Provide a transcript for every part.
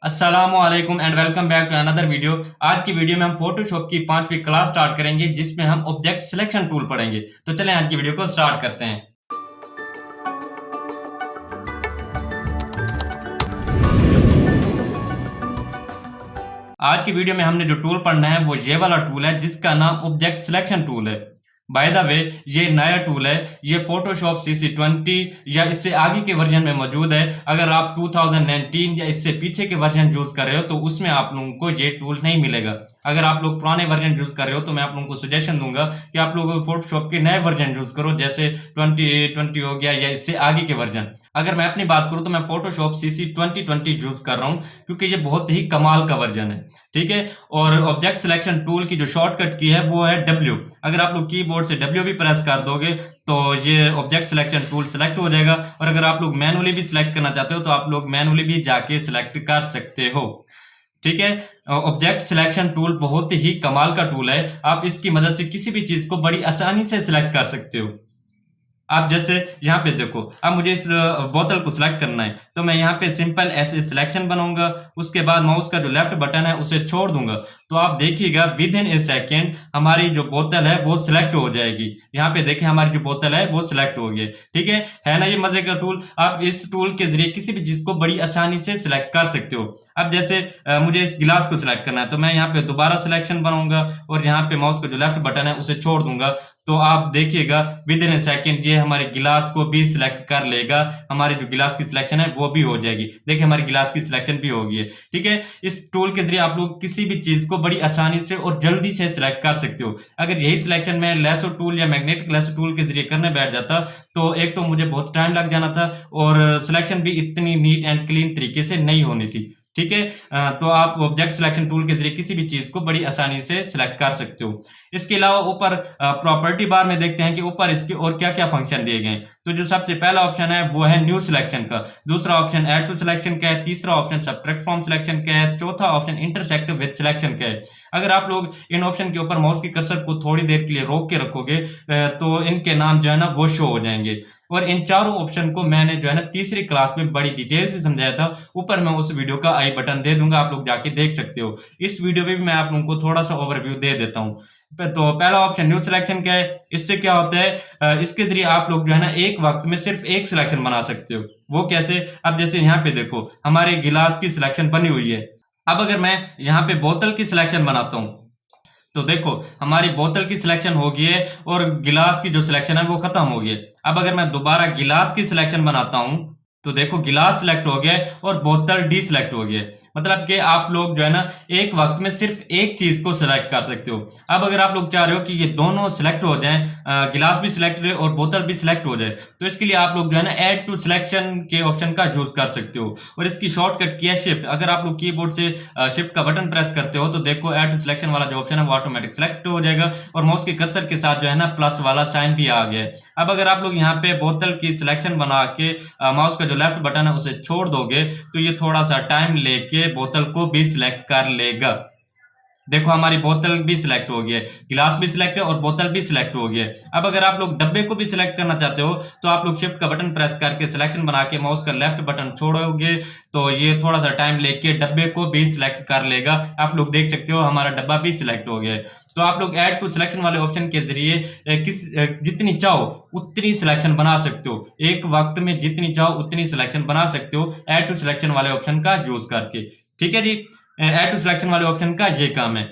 अस्सलामुअलैकुम and welcome back to another video. आज की वीडियो में हम फोटोशॉप की 5वीं क्लास स्टार्ट करेंगे जिसमें हम ऑब्जेक्ट सिलेक्शन टूल पढ़ेंगे। तो चलें आज की वीडियो को स्टार्ट करते हैं। आज की वीडियो में हमने जो टूल पढ़ना है वो ये वाला टूल है जिसका नाम ऑब्जेक्ट सिलेक्शन टूल है। बाय द वे ये नया टूल है, ये फोटोशॉप CC20 या इससे आगे के वर्जन में मौजूद है। अगर आप 2019 या इससे पीछे के वर्जन यूज कर रहे हो तो उसमें आप लोगों को ये टूल नहीं मिलेगा। अगर आप लोग पुराने वर्जन यूज कर रहे हो तो मैं आप लोगों को सजेशन दूंगा कि आप लोग फोटोशॉप के नए वर्जन यूज करो, जैसे 2020 हो गया या इससे आगे के वर्जन। अगर मैं अपनी बात करूं तो मैं फोटोशॉप CC2020 यूज कर रहा हूं क्योंकि ये बहुत ही कमाल का वर्जन है। ठीक है, और ऑब्जेक्ट सिलेक्शन टूल की जो शॉर्टकट की है वो है W। अगर आप लोग कीबोर्ड से W भी प्रेस कर दोगे तो ये ऑब्जेक्ट सिलेक्शन टूल सेलेक्ट हो जाएगा। और अगर आप लोग मैनुअली भी सिलेक्ट करना चाहते हो तो आप लोग मैनुअली भी जाके सिलेक्ट कर सकते हो। ठीक है, ऑब्जेक्ट सिलेक्शन टूल बहुत ही कमाल का टूल है। आप इसकी मदद से किसी भी चीज को बड़ी आसानी से सिलेक्ट कर सकते हो। आप जैसे यहाँ पे देखो, अब मुझे इस बोतल को सिलेक्ट करना है तो मैं यहाँ पे सिंपल ऐसे सिलेक्शन बनाऊंगा, उसके बाद माउस का जो लेफ्ट बटन है उसे छोड़ दूंगा तो आप देखिएगा विद इन ए सेकेंड हमारी जो बोतल है वो सिलेक्ट हो जाएगी। यहाँ पे देखें हमारी जो बोतल है वो सिलेक्ट हो गई। ठीक है ना, ये मजे का टूल। आप इस टूल के जरिए किसी भी चीज को बड़ी आसानी से सिलेक्ट कर सकते हो। अब जैसे मुझे इस गिलास को सिलेक्ट करना है तो मैं यहाँ पे दोबारा सिलेक्शन बनाऊंगा और यहाँ पे माउस का जो लेफ्ट बटन है उसे छोड़ दूंगा तो आप देखिएगा विद इन ए सेकेंड ये हमारे गिलास को भी सिलेक्ट कर लेगा। हमारी जो गिलास की सिलेक्शन है वो भी हो जाएगी। देखिए हमारी गिलास की सिलेक्शन भी होगी है। ठीक है, इस टूल के जरिए आप लोग किसी भी चीज को बड़ी आसानी से और जल्दी से सिलेक्ट कर सकते हो। अगर यही सिलेक्शन मैं लेसो टूल या मैग्नेटिक लेसो टूल के जरिए करने बैठ जाता तो एक तो मुझे बहुत टाइम लग जाना था और सिलेक्शन भी इतनी नीट एंड क्लीन तरीके से नहीं होनी थी। ठीक है, तो आप ऑब्जेक्ट सिलेक्शन टूल के जरिए किसी भी चीज को बड़ी आसानी से सिलेक्ट कर सकते हो। इसके अलावा ऊपर प्रॉपर्टी बार में देखते हैं कि ऊपर इसके और क्या क्या फंक्शन दिए गए हैं। तो जो सबसे पहला ऑप्शन है वो है न्यू सिलेक्शन का, दूसरा ऑप्शन ऐड टू सिलेक्शन का है, तीसरा ऑप्शन सबट्रैक्ट फ्रॉम सिलेक्शन का है, चौथा ऑप्शन इंटरसेक्ट विद सिलेक्शन का है। अगर आप लोग इन ऑप्शन के ऊपर माउस के कर्सर को थोड़ी देर के लिए रोक के रखोगे तो इनके नाम जो है ना वो शो हो जाएंगे। और इन चारों ऑप्शन को मैंने जो है ना तीसरी क्लास में बड़ी डिटेल से समझाया था। ऊपर मैं उस वीडियो का आई बटन दे दूंगा, आप लोग जाके देख सकते हो। इस वीडियो में भी मैं आप लोगों को थोड़ा सा ओवरव्यू दे देता हूँ। तो पहला ऑप्शन न्यू सिलेक्शन क्या है, इससे क्या होता है, इसके जरिए आप लोग जो है ना एक वक्त में सिर्फ एक सिलेक्शन बना सकते हो। वो कैसे, अब जैसे यहाँ पे देखो हमारे गिलास की सिलेक्शन बनी हुई है। अब अगर मैं यहाँ पे बोतल की सिलेक्शन बनाता हूँ तो देखो हमारी बोतल की सिलेक्शन हो गई है और गिलास की जो सिलेक्शन है वो खत्म हो गई है। अब अगर मैं दोबारा गिलास की सिलेक्शन बनाता हूं तो देखो गिलास सिलेक्ट हो गया और बोतल डी सिलेक्ट हो गया। मतलब कि आप लोग जो है ना एक वक्त में सिर्फ एक चीज को सिलेक्ट कर सकते हो। अब अगर आप लोग चाह रहे हो कि ये दोनों सिलेक्ट हो जाएं, गिलास भी सिलेक्ट रहे और बोतल भी सिलेक्ट हो जाए, तो इसके लिए आप लोग जो है ना ऐड टू सिलेक्शन के ऑप्शन का यूज कर सकते हो। और इसकी शॉर्टकट की है शिफ्ट। अगर आप लोग कीबोर्ड से शिफ्ट का बटन प्रेस करते हो तो देखो ऐड टू सिलेक्शन वाला जो ऑप्शन है वो ऑटोमेटिक सिलेक्ट हो जाएगा और माउस के कर्सर के साथ जो है ना प्लस वाला साइन भी आ गया है। अब अगर आप लोग यहाँ पे बोतल की सिलेक्शन बना के माउस का जो लेफ्ट बटन है उसे छोड़ दोगे तो ये थोड़ा सा टाइम लेके बोतल को भी सिलेक्ट कर लेगा। देखो हमारी बोतल भी सिलेक्ट हो गई है, गिलास भी सिलेक्ट है और बोतल भी सिलेक्ट हो गई है। अब अगर आप लोग डब्बे को भी सिलेक्ट करना चाहते हो तो आप लोग शिफ्ट का बटन प्रेस करके सिलेक्शन बना के माउस का लेफ्ट बटन छोड़ोगे तो ये थोड़ा सा टाइम लेके डब्बे को भी सिलेक्ट कर लेगा। आप लोग देख सकते हो हमारा डब्बा भी सिलेक्ट हो गया है। तो आप लोग ऐड टू सिलेक्शन वाले ऑप्शन के जरिए जितनी चाहो उतनी सिलेक्शन बना सकते हो। एक वक्त में जितनी चाहो उतनी सिलेक्शन बना सकते हो ऐड टू सिलेक्शन वाले ऑप्शन का यूज करके। ठीक है जी, ऐड टू सिलेक्शन वाले ऑप्शन का ये काम है।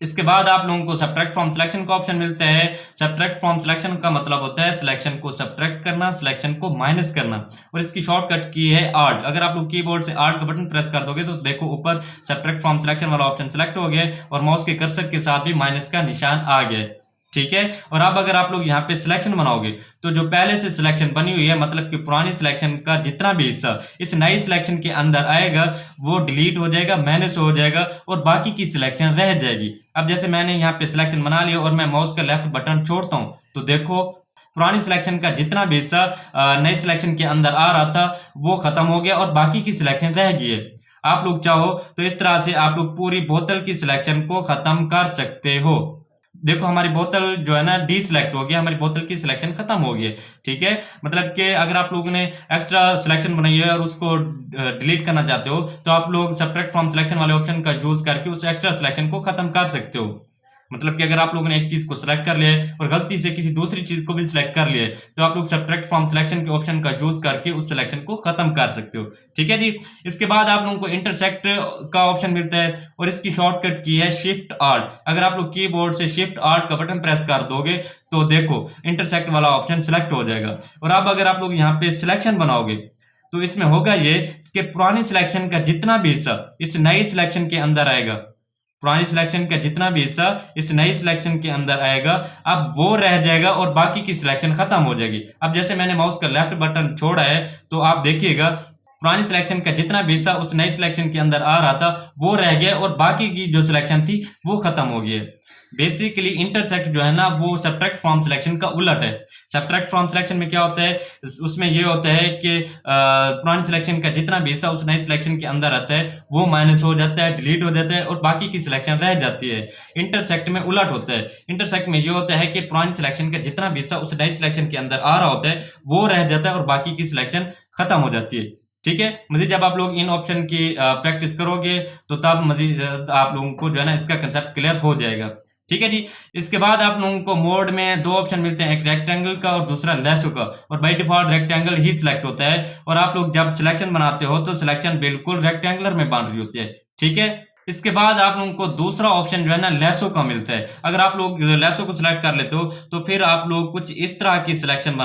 इसके बाद आप लोगों को सबट्रैक्ट फ्रॉम सिलेक्शन का ऑप्शन मिलता है। सबट्रैक्ट फ्रॉम सिलेक्शन का मतलब होता है सिलेक्शन को सबट्रैक्ट करना, सिलेक्शन को माइनस करना। और इसकी शॉर्टकट की है आर्ट। अगर आप लोग कीबोर्ड से आर्ट का बटन प्रेस कर दोगे तो देखो ऊपर सबट्रैक्ट फ्रॉम सिलेक्शन वाला ऑप्शन सिलेक्ट हो गया और माउस के कर्सर के साथ भी माइनस का निशान आ गया। ठीक है, और अब अगर आप लोग यहाँ पे सिलेक्शन बनाओगे तो जो पहले से सिलेक्शन बनी हुई है, मतलब कि पुरानी सिलेक्शन का जितना भी हिस्सा इस नई सिलेक्शन के अंदर आएगा वो डिलीट हो जाएगा, माइनस हो जाएगा और बाकी की सिलेक्शन रह जाएगी। अब जैसे मैंने यहाँ पे सिलेक्शन बना लिया और मैं माउस का लेफ्ट बटन छोड़ता हूँ तो देखो पुरानी सिलेक्शन का जितना भी हिस्सा नई सिलेक्शन के अंदर आ रहा था वो खत्म हो गया और बाकी की सिलेक्शन रह गई है। आप लोग चाहो तो इस तरह से आप लोग पूरी बोतल की सिलेक्शन को खत्म कर सकते हो। देखो हमारी बोतल जो है ना डी सिलेक्ट हो गया, हमारी बोतल की सिलेक्शन खत्म हो गई है। ठीक है, मतलब कि अगर आप लोगों ने एक्स्ट्रा सिलेक्शन बनाई है और उसको डिलीट करना चाहते हो तो आप लोग सब्ट्रैक्ट फ्रॉम सिलेक्शन वाले ऑप्शन का यूज करके उस एक्स्ट्रा सिलेक्शन को खत्म कर सकते हो। मतलब कि अगर आप लोगों ने एक चीज को सिलेक्ट कर लिया है और गलती से किसी दूसरी चीज को भी सिलेक्ट कर लिया है तो आप लोग सब्ट्रैक्ट फ्रॉम सिलेक्शन के ऑप्शन का यूज करके उस सिलेक्शन को खत्म कर सकते हो। ठीक है जी। इसके बाद आप लोगों को इंटरसेक्ट का ऑप्शन मिलता है और इसकी शॉर्टकट की है शिफ्ट आर्ट। अगर आप लोग कीबोर्ड से शिफ्ट आर्ट का बटन प्रेस कर दोगे तो देखो इंटरसेक्ट वाला ऑप्शन सिलेक्ट हो जाएगा। और अब अगर आप लोग यहाँ पे सिलेक्शन बनाओगे तो इसमें होगा ये कि पुरानी सिलेक्शन का जितना भी हिस्सा इस नई सिलेक्शन के अंदर आएगा, पुरानी सिलेक्शन का जितना भी हिस्सा इस नई सिलेक्शन के अंदर आएगा अब वो रह जाएगा और बाकी की सिलेक्शन खत्म हो जाएगी। अब जैसे मैंने माउस का लेफ्ट बटन छोड़ा है तो आप देखिएगा पुरानी सिलेक्शन का जितना भी हिस्सा उस नई सिलेक्शन के अंदर आ रहा था वो रह गया और बाकी की जो सिलेक्शन थी वो खत्म हो गई है। बेसिकली इंटरसेक्ट जो है ना वो सब्ट्रैक्ट फ्रॉम सिलेक्शन का उलट है। सब्ट्रैक्ट फ्रॉम सिलेक्शन में क्या होता है, उसमें ये होता है कि पुरानी सिलेक्शन का जितना भी हिस्सा उस नई सिलेक्शन के अंदर आता है वो माइनस हो जाता है, डिलीट हो जाता है और बाकी की सिलेक्शन रह जाती है। इंटरसेक्ट में उलट होता है। इंटरसेक्ट में ये होता है कि पुरानी सिलेक्शन का जितना भी हिस्सा उस नई सिलेक्शन के अंदर आ रहा होता है वो रह जाता है और बाकी की सिलेक्शन खत्म हो जाती है। ठीक है, मजीद जब आप लोग इन ऑप्शन की प्रैक्टिस करोगे तो तब मजीद आप लोगों को जो है ना इसका कंसेप्ट क्लियर हो जाएगा। ठीक है जी। इसके बाद आप लोगों को मोड में दो ऑप्शन मिलते हैं, एक रेक्टेंगल का और दूसरा लेसो का, और by default rectangle he select होता है और आप लोग जब सिलेक्शन बनाते हो तो सिलेक्शन बिल्कुल रेक्टेंगुलर में बन रही होती है। ठीक है, इसके बाद आप लोगों को दूसरा ऑप्शन जो है ना लेसो का मिलता है। अगर आप लोग लेसो को सिलेक्ट कर लेते हो तो फिर आप लोग कुछ इस तरह की सिलेक्शन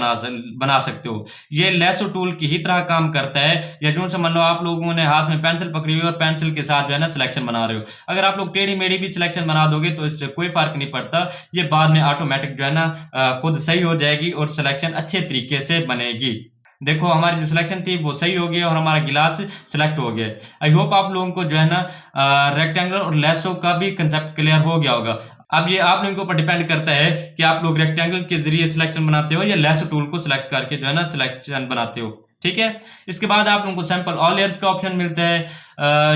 बना सकते हो। ये लेसो टूल की ही तरह काम करता है। या यूं समझ लो आप लोगों ने हाथ में पेंसिल पकड़ी हुई और पेंसिल के साथ जो है ना सिलेक्शन बना रहे हो। अगर आप लोग टेढ़ी मेढ़ी भी सिलेक्शन बना दोगे तो इससे कोई फर्क नहीं पड़ता, ये बाद में ऑटोमेटिक जो है ना खुद सही हो जाएगी और सिलेक्शन अच्छे तरीके से बनेगी। देखो हमारी जो सिलेक्शन थी वो सही हो गई और हमारा गिलास सिलेक्ट हो गया। आई होप आप लोगों को जो है ना रेक्टेंगल और लेसो का भी कंसेप्ट क्लियर हो गया होगा। अब ये आप लोगों के ऊपर डिपेंड करता है कि आप लोग रेक्टेंगल के जरिए सिलेक्शन बनाते हो या लेसो टूल को सिलेक्ट करके जो है ना सिलेक्शन बनाते हो। ठीक है, इसके बाद आप लोगों को सैंपल ऑल लेयर्स का ऑप्शन मिलता है।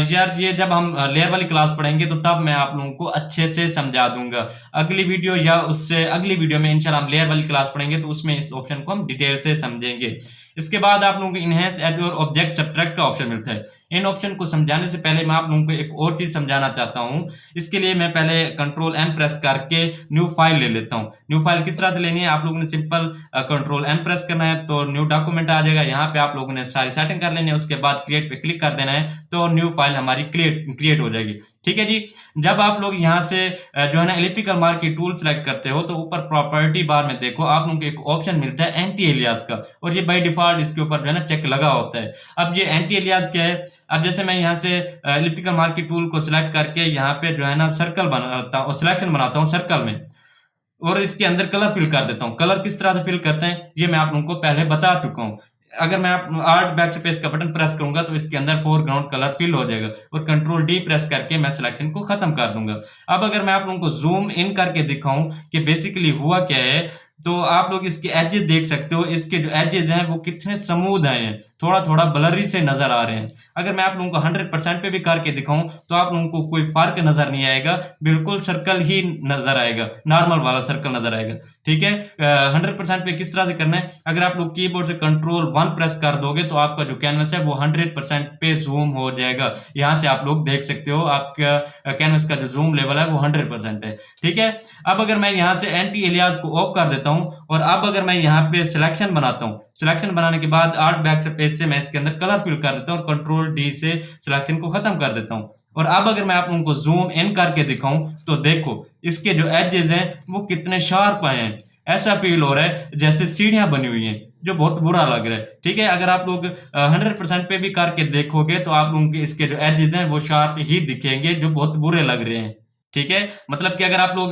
यार ये जब हम लेयर वाली क्लास पढ़ेंगे तो तब मैं आप लोगों को अच्छे से समझा दूंगा। अगली वीडियो या उससे अगली वीडियो में इंशाल्लाह हम लेयर वाली क्लास पढ़ेंगे तो उसमें इस ऑप्शन को हम डिटेल से समझेंगे। इसके बाद आप लोगों को इनहेंस एज और ऑब्जेक्ट सब्ट्रैक्ट का ऑप्शन मिलता है। इन ऑप्शन को समझाने से पहले मैं आप लोगों को एक और चीज समझाना चाहता हूं। इसके लिए मैं पहले कंट्रोल एन प्रेस करके न्यू फाइल ले लेता हूं। न्यू फाइल किस तरह से लेनी है, आप लोगों ने सिंपल कंट्रोल एन प्रेस करना है तो न्यू डॉक्यूमेंट आ जाएगा। यहाँ पे आप लोगों ने सारी सेटिंग कर लेनी है, उसके बाद क्रिएट पे क्लिक कर देना है तो न्यू फाइल हमारी क्रिएट हो जाएगी। ठीक है जी। जब आप लोग यहाँ से जो है ना एलिप्टिकल मार्क की टूल सेलेक्ट करते हो तो ऊपर प्रॉपर्टी बार में देखो आप लोगों को एक ऑप्शन मिलता है एंटी एलियास का, और ये बाय डिफॉल्ट इसके ऊपर जो है ना चेक लगा होता है। अब ये एंटी एलियास क्या है, अब जैसे मैं यहाँ से एलिप्टिकल मार्क की टूल को सिलेक्ट करके यहाँ पे जो है ना सर्कल बनाता हूँ, सिलेक्शन बनाता हूँ सर्कल में, और इसके अंदर कलर फिल कर देता हूँ। कलर किस तरह से फिल करते हैं ये मैं आप लोगों को पहले बता चुका हूँ। अगर मैं आर्ट बैक स्पेस का बटन प्रेस करूंगा तो इसके अंदर फोरग्राउंड कलर फिल हो जाएगा और कंट्रोल डी प्रेस करके मैं सिलेक्शन को खत्म कर दूंगा। अब अगर मैं आप लोगों को जूम इन करके दिखाऊं कि बेसिकली हुआ क्या है तो आप लोग इसके एजेस देख सकते हो। इसके जो एजेस हैं वो कितने स्मूथ आए हैं, थोड़ा थोड़ा ब्लरी से नजर आ रहे हैं। अगर मैं आप लोगों को 100% पे भी करके दिखाऊं तो आप लोगों को कोई फर्क नजर नहीं आएगा, बिल्कुल सर्कल ही नजर आएगा, नॉर्मल वाला सर्कल नजर आएगा। ठीक है, 100% पे किस तरह से करना है, अगर आप लोग कीबोर्ड से कंट्रोल 1 प्रेस कर दोगे तो आपका जो कैनवस है वो 100% पे जूम हो जाएगा। यहाँ से आप लोग देख सकते हो आपका कैनवस का जो जूम लेवल है वो 100% है। ठीक है, अब अगर मैं यहाँ से एंटी एलियास को ऑफ कर देता हूँ और अब अगर मैं यहाँ पे सिलेक्शन बनाता हूँ, सिलेक्शन बनाने के बाद आर्ट बैक स्पेस से मैं इसके अंदर कलर फिल कर देता हूँ और कंट्रोल डी से सिलेक्शन को खत्म कर देता हूँ। और अब अगर मैं आप लोगों को जूम इन करके दिखाऊं तो देखो इसके जो एजेस हैं वो कितने शार्प आए हैं। ऐसा फील हो रहा है जैसे सीढ़ियां बनी हुई हैं, जो बहुत बुरा लग रहा है। ठीक है, अगर आप लोग 100% पे भी करके देखोगे तो आप लोगों के इसके जो एजेस हैं वो शार्प ही दिखेंगे, जो बहुत बुरे लग रहे हैं। ठीक है, मतलब कि अगर आप लोग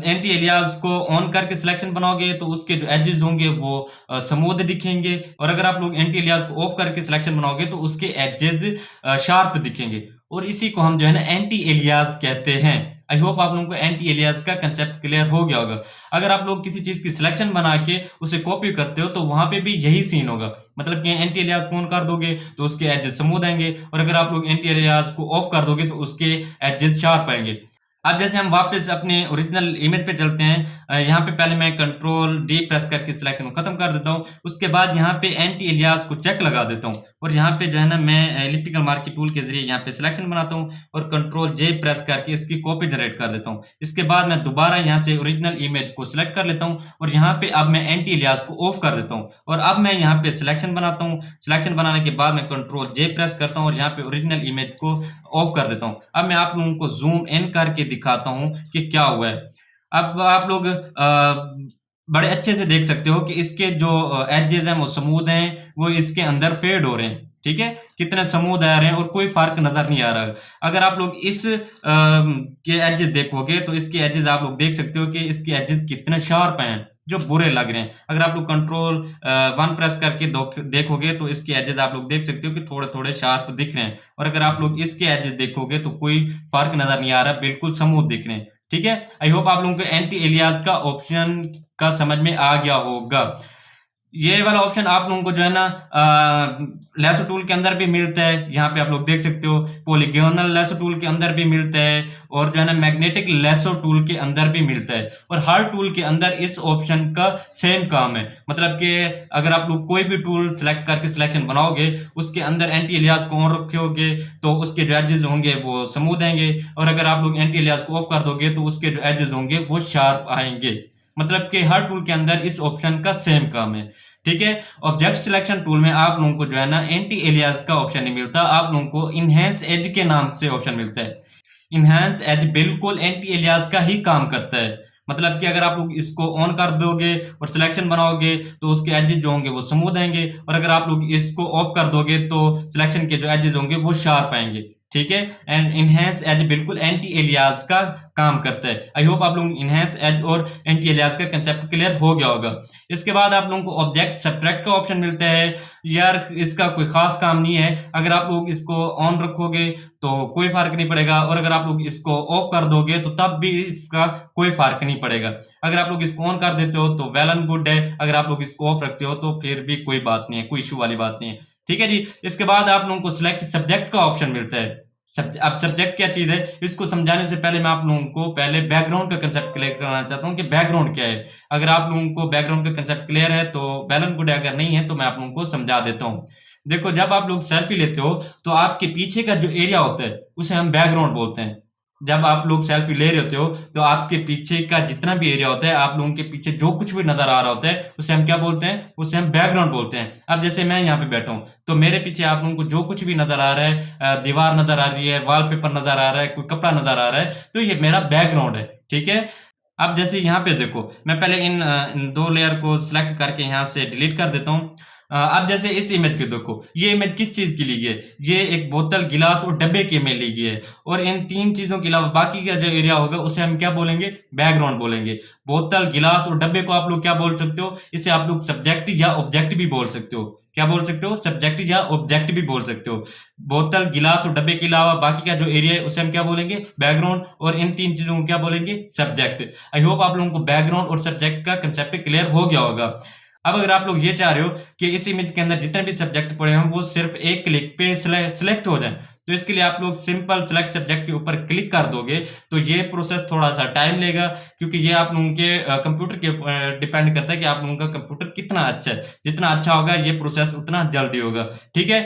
एंटी एलियास को ऑन करके सिलेक्शन बनाओगे तो उसके जो एजेस होंगे वो स्मूथ दिखेंगे, और अगर आप लोग एंटी एलियास को ऑफ करके सिलेक्शन बनाओगे तो उसके एजेस शार्प दिखेंगे, और इसी को हम जो है ना एंटी एलियास कहते हैं। आई होप आप लोगों को एंटी एलियास का कंसेप्ट क्लियर हो गया होगा। अगर आप लोग किसी चीज की सिलेक्शन बना के उसे कॉपी करते हो तो वहां पे भी यही सीन होगा, मतलब कि एंटी एलियास को ऑन कर दोगे तो उसके एजेस स्मूथ आएंगे, और अगर आप लोग एंटी एलियास को ऑफ कर दोगे तो उसके एजेस शार्प आएंगे। अब जैसे हम वापस अपने ओरिजिनल इमेज पे चलते हैं, यहाँ पे पहले मैं कंट्रोल डी प्रेस करके सिलेक्शन को खत्म कर देता हूँ। उसके बाद यहाँ पे एंटी एलियास को चेक लगा देता हूँ और यहाँ पे जो है ना मैं एलिप्टिकल मार्क की टूल के जरिए यहाँ पे सिलेक्शन बनाता हूँ और कंट्रोल जे प्रेस करके इसकी कॉपी जनरेट कर देता हूँ। इसके बाद मैं दोबारा यहाँ से ओरिजिनल इमेज को सिलेक्ट कर लेता हूँ और यहाँ पे अब मैं एंटी एलियास को ऑफ कर देता हूँ और अब मैं यहाँ पे सिलेक्शन बनाता हूँ। सिलेक्शन बनाने के बाद मैं कंट्रोल जे प्रेस करता हूँ और यहाँ पे ओरिजिनल इमेज को ऑफ कर देता हूँ। अब मैं आप लोगों को जूम इन करके दिखाता हूँ कि क्या हुआ है। अब आप लोग बड़े अच्छे से देख सकते हो कि इसके जो एजेस हैं वो स्मूथ हैं, वो इसके अंदर फेड हो रहे हैं। ठीक है, कितने स्मूथ आ रहे हैं और कोई फर्क नजर नहीं आ रहा। अगर आप लोग इस के एजेस देखोगे तो इसके एजेस आप लोग देख सकते हो कि इसके एजेस कितने शार्प हैं, जो बुरे लग रहे हैं। अगर आप लोग कंट्रोल 1 प्रेस करके देखोगे तो इसके एजेस आप लोग देख सकते हो कि थोड़े थोड़े शार्प दिख रहे हैं और अगर आप लोग इसके एजेस देखोगे तो कोई फर्क नजर नहीं आ रहा, बिल्कुल स्मूथ दिख रहे हैं। ठीक है, आई होप आप लोगों को एंटी एलियास का ऑप्शन का समझ में आ गया होगा। ये वाला ऑप्शन आप लोगों को जो है ना लेसो टूल के अंदर भी मिलता है, यहाँ पे आप लोग देख सकते हो। पॉलीगोनल लेसो टूल के अंदर भी मिलता है और जो है ना मैग्नेटिक लेसो टूल के अंदर भी मिलता है और हर टूल के अंदर इस ऑप्शन का सेम काम है। मतलब कि अगर आप लोग कोई भी टूल सेलेक्ट करके सिलेक्शन बनाओगे, उसके अंदर एंटी एलियास को ऑन रखोगे तो उसके जो एजेस होंगे वो स्मूथ आएंगे और अगर आप लोग एंटी एलियास को ऑफ कर दोगे तो उसके जो एजेस होंगे वो शार्प आएंगे। मतलब कि हर टूल के अंदर इस ऑप्शन का सेम काम है। ठीक है, ऑब्जेक्ट सिलेक्शन टूल में आप लोगों को जो है ना एंटी एलियास का ऑप्शन नहीं मिलता, आप लोगों को इनहेंस एज के नाम से ऑप्शन मिलता है। इनहेंस एज बिल्कुल एंटी एलियास का ही काम करता है। मतलब कि अगर आप लोग इसको ऑन कर दोगे और सिलेक्शन बनाओगे तो उसके एजेस जो होंगे वो स्मूथ आएंगे और अगर आप लोग इसको ऑफ कर दोगे तो सिलेक्शन के जो एजेस होंगे वो शार्प आएंगे। ठीक है, एंड इनहेंस एज बिल्कुल एंटी एलियास का काम करता है। आई होप आप लोग इनहेंस एज और एंटी एलियास का कंसेप्ट क्लियर हो गया होगा। इसके बाद आप लोगों को ऑब्जेक्ट सब्ट्रैक्ट का ऑप्शन मिलता है। यार इसका कोई खास काम नहीं है, अगर आप लोग इसको ऑन रखोगे तो कोई फर्क नहीं पड़ेगा और अगर आप लोग इसको ऑफ कर दोगे तो तब भी इसका कोई फर्क नहीं पड़ेगा। अगर आप लोग इसको ऑन कर देते हो तो वेल एंड गुड है, अगर आप लोग इसको ऑफ रखते हो तो फिर भी कोई बात नहीं है, कोई इशू वाली बात नहीं है। ठीक है जी, इसके बाद आप लोगों को सिलेक्ट सब्जेक्ट का ऑप्शन मिलता है। अब सब्जेक्ट क्या चीज है, इसको समझाने से पहले मैं आप लोगों को पहले बैकग्राउंड का कंसेप्ट क्लियर करना चाहता हूँ कि बैकग्राउंड क्या है। अगर आप लोगों को बैकग्राउंड का कंसेप्ट क्लियर है तो वेल एंड गुड है, अगर नहीं है तो मैं आप लोगों को समझा देता हूँ। देखो, जब आप लोग सेल्फी लेते हो तो आपके पीछे का जो एरिया होता है उसे हम बैकग्राउंड बोलते हैं। जब आप लोग सेल्फी ले रहे होते हो तो आपके पीछे का जितना भी एरिया होता है, आप लोगों के पीछे जो कुछ भी नजर आ रहा होता है उसे हम क्या बोलते हैं, उसे हम बैकग्राउंड बोलते हैं। अब जैसे मैं यहाँ पे बैठा हूँ तो मेरे पीछे आप लोगों को जो कुछ भी नजर आ रहा है, दीवार नजर आ रही है, वॉलपेपर नजर आ रहा है, कोई कपड़ा नजर आ रहा है, तो ये मेरा बैकग्राउंड है। ठीक है, अब जैसे यहाँ पे देखो, मैं पहले इन 2 लेयर को सिलेक्ट करके यहाँ से डिलीट कर देता हूँ। अब जैसे इस इमेज के देखो, ये इमेज किस चीज की ली गई है, ये एक बोतल, गिलास और डब्बे की इमेज ली गई है और इन 3 चीजों के अलावा बाकी का जो एरिया होगा उसे हम क्या बोलेंगे, बैकग्राउंड बोलेंगे। बोतल, गिलास और डब्बे को आप लोग क्या बोल सकते हो, इसे आप लोग सब्जेक्ट या ऑब्जेक्ट भी बोल सकते हो। क्या बोल सकते हो, सब्जेक्ट या ऑब्जेक्ट भी बोल सकते हो। बोतल, गिलास और डब्बे के अलावा बाकी का जो एरिया है उसे हम क्या बोलेंगे, बैकग्राउंड, और इन 3 चीजों को क्या बोलेंगे, सब्जेक्ट। आई होप आप लोगों को बैकग्राउंड और सब्जेक्ट का कंसेप्ट क्लियर हो गया होगा। अब अगर आप लोग ये चाह रहे हो कि इस इमेज के अंदर जितने भी सब्जेक्ट पड़े हैं वो सिर्फ एक क्लिक पे सिलेक्ट हो जाएं, तो इसके लिए आप लोग सिंपल सिलेक्ट सब्जेक्ट के ऊपर क्लिक कर दोगे तो ये प्रोसेस थोड़ा सा टाइम लेगा, क्योंकि ये आप लोगों के कंप्यूटर के डिपेंड करता है कि आप लोगों का कंप्यूटर कितना अच्छा है। जितना अच्छा होगा ये प्रोसेस उतना जल्दी होगा। ठीक है,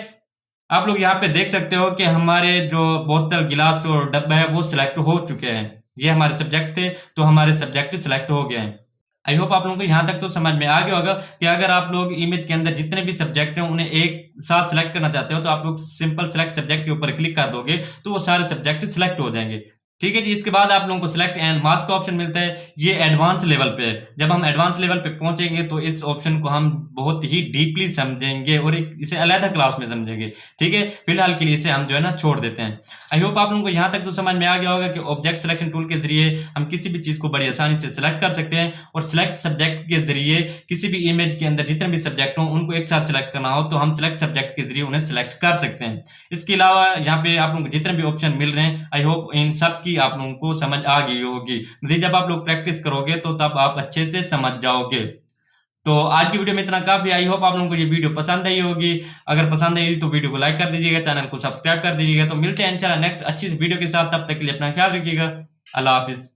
आप लोग यहाँ पे देख सकते हो कि हमारे जो बोतल, गिलास और डब्बा है वो सिलेक्ट हो चुके हैं। ये हमारे सब्जेक्ट थे तो हमारे सब्जेक्ट सिलेक्ट हो गए हैं। आई होप आप लोगों को यहाँ तक तो समझ में आ गया होगा कि अगर आप लोग इमेज के अंदर जितने भी सब्जेक्ट हैं उन्हें एक साथ सिलेक्ट करना चाहते हो तो आप लोग सिंपल सिलेक्ट सब्जेक्ट के ऊपर क्लिक कर दोगे तो वो सारे सब्जेक्ट सिलेक्ट हो जाएंगे। ठीक है जी, इसके बाद आप लोगों को सिलेक्ट एंड मास्क का ऑप्शन मिलता है। ये एडवांस लेवल पे है। जब हम एडवांस लेवल पे पहुंचेंगे तो इस ऑप्शन को हम बहुत ही डीपली समझेंगे और इसे अलग क्लास में समझेंगे। ठीक है, फिलहाल के लिए इसे हम जो है ना छोड़ देते हैं। आई होप आप लोगों को यहाँ तक तो समझ में आ गया होगा कि ऑब्जेक्ट सिलेक्शन टूल के जरिए हम किसी भी चीज को बड़ी आसानी से सिलेक्ट कर सकते हैं और सिलेक्ट सब्जेक्ट के जरिए किसी भी इमेज के अंदर जितने भी सब्जेक्ट हों उनको एक साथ सिलेक्ट करना हो तो हम सिलेक्ट सब्जेक्ट के जरिए उन्हें सिलेक्ट कर सकते हैं। इसके अलावा यहाँ पे आप लोगों को जितने भी ऑप्शन मिल रहे हैं, आई होप इन सब की आप लोगों को समझ आ गई होगी। जब आप लोग प्रैक्टिस करोगे तो तब आप अच्छे से समझ जाओगे। तो आज की वीडियो में इतना काफी। आई होप आप लोगों को ये वीडियो पसंद आई होगी। अगर पसंद आई तो वीडियो को लाइक कर दीजिएगा, चैनल को सब्सक्राइब कर दीजिएगा। तो मिलते हैं इंशाल्लाह नेक्स्ट अच्छी वीडियो के साथ, तब तक के लिए अपना ख्याल रखिएगा। अल्लाह हाफिज़।